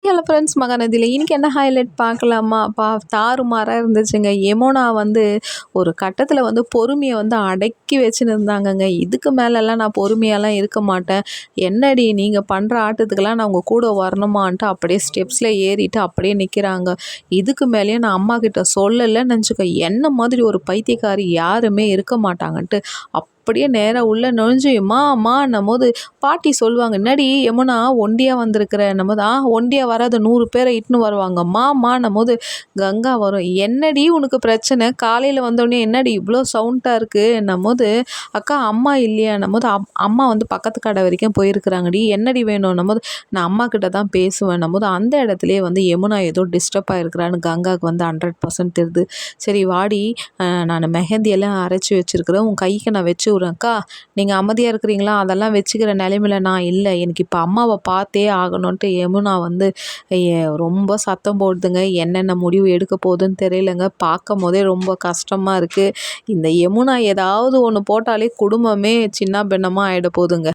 Hello friends, மகாநதியில இன்னைக்கு என்ன highlight பார்க்கலாமா? தாறுமாறா இருந்துச்சுங்க. யமுனா ஒரு கட்டத்தில பொறுமைய அடக்கி வச்சுன்னு இருந்தாங்கங்க. இதுக்கு மேலலாம் நான் பொறுமையாலாம் இருக்க மாட்டேன். என்னடி நீங்க பண்ற ஆட்டத்துக்கெல்லாம் நான் உங்க கூட வரணுமான்ட்டு அப்படியே ஸ்டெப்ஸ்ல ஏறிட்டு அப்படியே நிக்கிறாங்க. இதுக்கு மேலேயும் நான் அம்மாகிட்ட சொல்லலன்னு நெனச்சுக்க, என்ன மாதிரி ஒரு பைத்தியக்காரி யாருமே இருக்க மாட்டாங்கன்ட்டு அப்படியே நேரா உள்ள நுழைஞ்சு ம்மான்னும்போது பாட்டி சொல்லுவாங்க, "என்னடி யமுனா ஒண்டியா வந்திருக்கிறன்னும்போது, ஒண்டியா வராத 100 பேரை இட்டுன்னு வருவாங்க மான்னும்போது கங்கா வரும். என்னடி உனக்கு பிரச்சனை? காலையில் வந்தோடனே என்னடி இவ்வளோ சவுண்டாக இருக்குன்னும்போது, அக்கா அம்மா இல்லையான்னும்போது அம்மா பக்கத்து கடை வரைக்கும் போயிருக்கிறாங்கடி, என்னடி வேணும்னும்போது நான் அம்மா கிட்ட தான் பேசுவேன்னும்போது அந்த இடத்துலயே யமுனா ஏதோ டிஸ்டர்ப் ஆகிருக்கிறான்னு கங்காவுக்கு 100% தெரியுது. சரி வாடி, நான் மெஹந்தியெல்லாம் அரைச்சி வச்சிருக்கிறேன், உன் கைக்கு நான் வச்சு விட்றேன். அக்கா நீங்கள் அமைதியாக இருக்கிறீங்களா? அதெல்லாம் வச்சுக்கிற நிலைமையில நான் இல்லை, எனக்கு இப்போ அம்மாவை பார்த்தே ஆகணுன்ட்டு யமுனா ரொம்ப சத்தம் போடுதுங்க. என்னென்ன முடிவு எடுக்க போகுதுன்னு தெரியலங்க. பார்க்கும் போதே ரொம்ப கஷ்டமாக இருக்குது. இந்த யமுனா ஏதாவது ஒன்று போட்டாலே குடும்பமே சின்ன பின்னமாக ஆகிட போகுதுங்க.